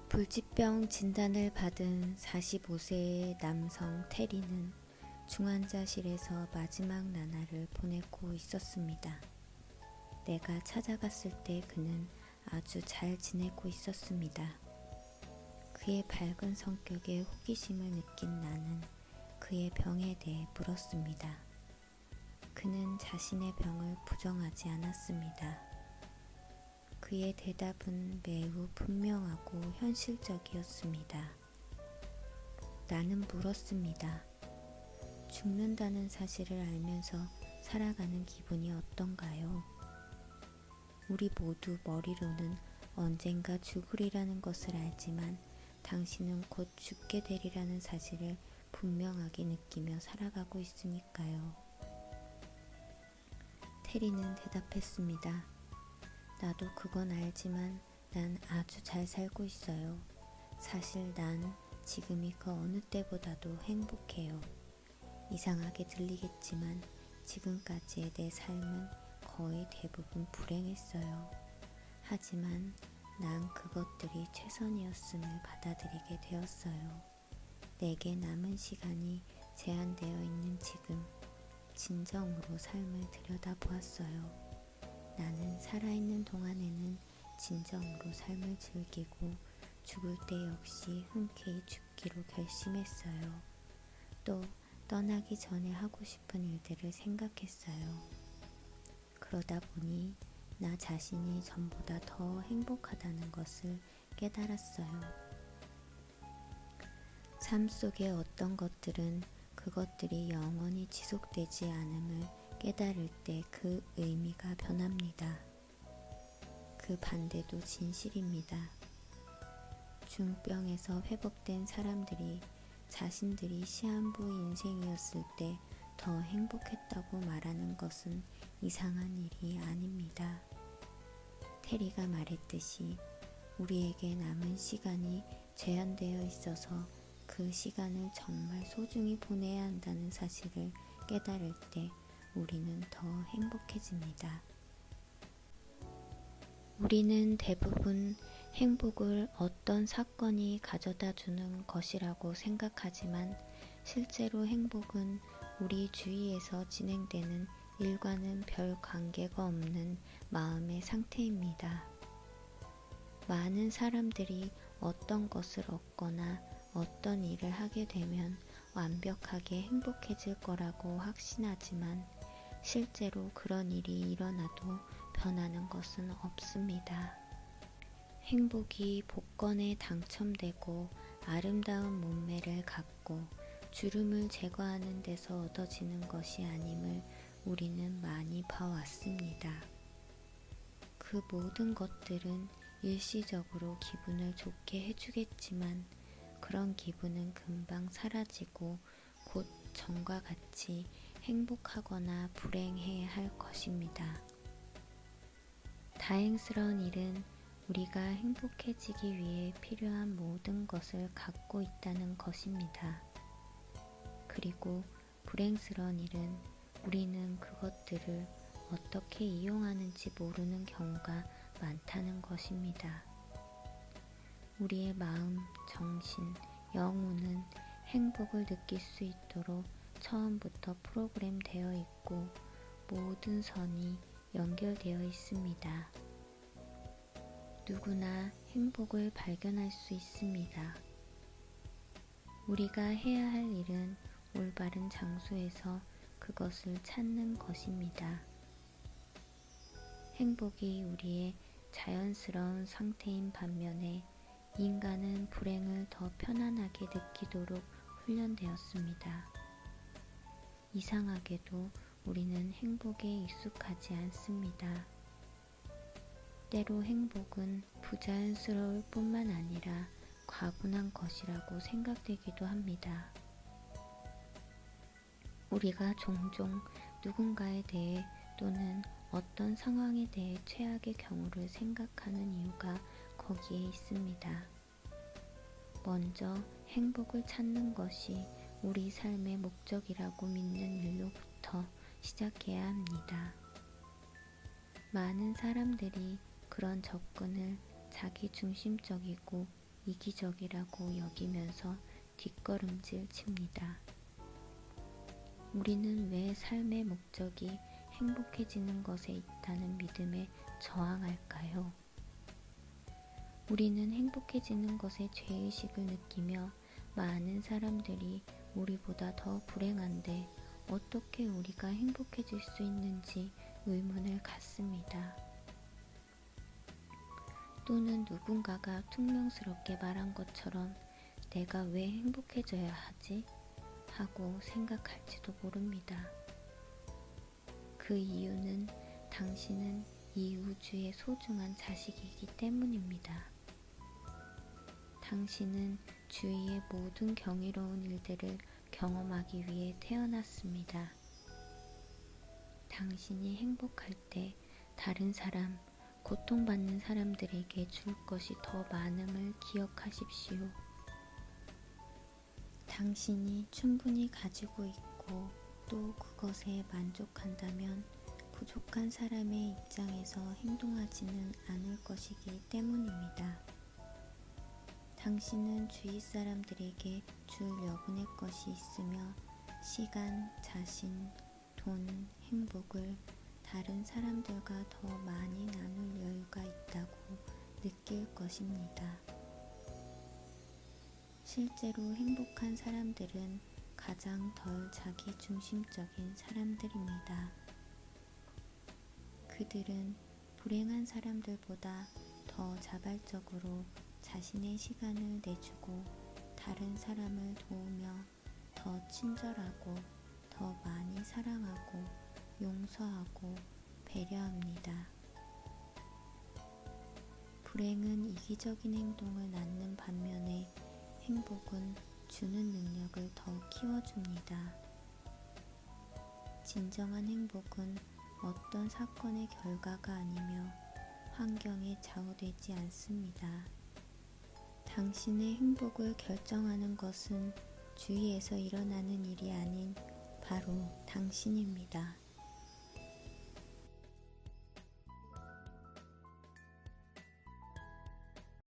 불치병 진단을 받은 45세의 남성 테리는 중환자실에서 마지막 나날을 보내고 있었습니다. 내가 찾아갔을 때 그는 아주 잘 지내고 있었습니다. 그의 밝은 성격에 호기심을 느낀 나는 그의 병에 대해 물었습니다. 그는 자신의 병을 부정하지 않았습니다. 그의 대답은 매우 분명하고 현실적이었습니다. 나는 물었습니다. 죽는다는 사실을 알면서 살아가는 기분이 어떤가요? 우리 모두 머리로는 언젠가 죽으리라는 것을 알지만 당신은 곧 죽게 되리라는 사실을 분명하게 느끼며 살아가고 있으니까요. 테리는 대답했습니다. 나도 그건 알지만 난 아주 잘 살고 있어요. 사실 난 지금이 그 어느 때보다도 행복해요. 이상하게 들리겠지만 지금까지의 내 삶은 거의 대부분 불행했어요. 하지만 난 그것들이 최선이었음을 받아들이게 되었어요. 내게 남은 시간이 제한되어 있는 지금, 진정으로 삶을 들여다보았어요. 나는 살아있는 동안에는 진정으로 삶을 즐기고 죽을 때 역시 흔쾌히 죽기로 결심했어요. 또 떠나기 전에 하고 싶은 일들을 생각했어요. 그러다 보니 나 자신이 전보다 더 행복하다는 것을 깨달았어요. 삶 속의 어떤 것들은 그것들이 영원히 지속되지 않음을 깨달을 때 그 의미가 변합니다. 그 반대도 진실입니다. 중병에서 회복된 사람들이 자신들이 시한부 인생이었을 때 더 행복했다고 말하는 것은 이상한 일이 아닙니다. 테리가 말했듯이 우리에게 남은 시간이 제한되어 있어서 그 시간을 정말 소중히 보내야 한다는 사실을 깨달을 때 우리는 더 행복해집니다. 우리는 대부분 행복을 어떤 사건이 가져다 주는 것이라고 생각하지만 실제로 행복은 우리 주위에서 진행되는 일과는 별 관계가 없는 마음의 상태입니다. 많은 사람들이 어떤 것을 얻거나 어떤 일을 하게 되면 완벽하게 행복해질 거라고 확신하지만 실제로 그런 일이 일어나도 변하는 것은 없습니다. 행복이 복권에 당첨되고 아름다운 몸매를 갖고 주름을 제거하는 데서 얻어지는 것이 아님을 우리는 많이 봐왔습니다. 그 모든 것들은 일시적으로 기분을 좋게 해주겠지만 그런 기분은 금방 사라지고 곧 전과 같이 행복하거나 불행해야 할 것입니다. 다행스러운 일은 우리가 행복해지기 위해 필요한 모든 것을 갖고 있다는 것입니다. 그리고 불행스러운 일은 우리는 그것들을 어떻게 이용하는지 모르는 경우가 많다는 것입니다. 우리의 마음, 정신, 영혼은 행복을 느낄 수 있도록 처음부터 프로그램 되어 있고 모든 선이 연결되어 있습니다. 누구나 행복을 발견할 수 있습니다. 우리가 해야 할 일은 올바른 장소에서 그것을 찾는 것입니다. 행복이 우리의 자연스러운 상태인 반면에 인간은 불행을 더 편안하게 느끼도록 훈련되었습니다. 이상하게도 우리는 행복에 익숙하지 않습니다. 때로 행복은 부자연스러울 뿐만 아니라 과분한 것이라고 생각되기도 합니다. 우리가 종종 누군가에 대해 또는 어떤 상황에 대해 최악의 경우를 생각하는 이유가 거기에 있습니다. 먼저 행복을 찾는 것이 우리 삶의 목적이라고 믿는 일로부터 시작해야 합니다. 많은 사람들이 그런 접근을 자기 중심적이고 이기적이라고 여기면서 뒷걸음질 칩니다. 우리는 왜 삶의 목적이 행복해지는 것에 있다는 믿음에 저항할까요? 우리는 행복해지는 것에 죄의식을 느끼며 많은 사람들이 우리보다 더 불행한데 어떻게 우리가 행복해질 수 있는지 의문을 갖습니다. 또는 누군가가 퉁명스럽게 말한 것처럼 내가 왜 행복해져야 하지? 하고 생각할지도 모릅니다. 그 이유는 당신은 이 우주의 소중한 자식이기 때문입니다. 당신은 주위의 모든 경이로운 일들을 경험하기 위해 태어났습니다. 당신이 행복할 때 다른 사람, 고통받는 사람들에게 줄 것이 더 많음을 기억하십시오. 당신이 충분히 가지고 있고 또 그것에 만족한다면 부족한 사람의 입장에서 행동하지는 않을 것이기 때문입니다. 당신은 주위 사람들에게 줄 여분의 것이 있으며 시간, 자신, 돈, 행복을 다른 사람들과 더 많이 나눌 여유가 있다고 느낄 것입니다. 실제로 행복한 사람들은 가장 덜 자기 중심적인 사람들입니다. 그들은 불행한 사람들보다 더 자발적으로 자신의 시간을 내주고 다른 사람을 도우며 더 친절하고 더 많이 사랑하고 용서하고 배려합니다. 불행은 이기적인 행동을 낳는 반면에 행복은 주는 능력을 더 키워줍니다. 진정한 행복은 어떤 사건의 결과가 아니며 환경에 좌우되지 않습니다. 당신의 행복을 결정하는 것은 주위에서 일어나는 일이 아닌 바로 당신입니다.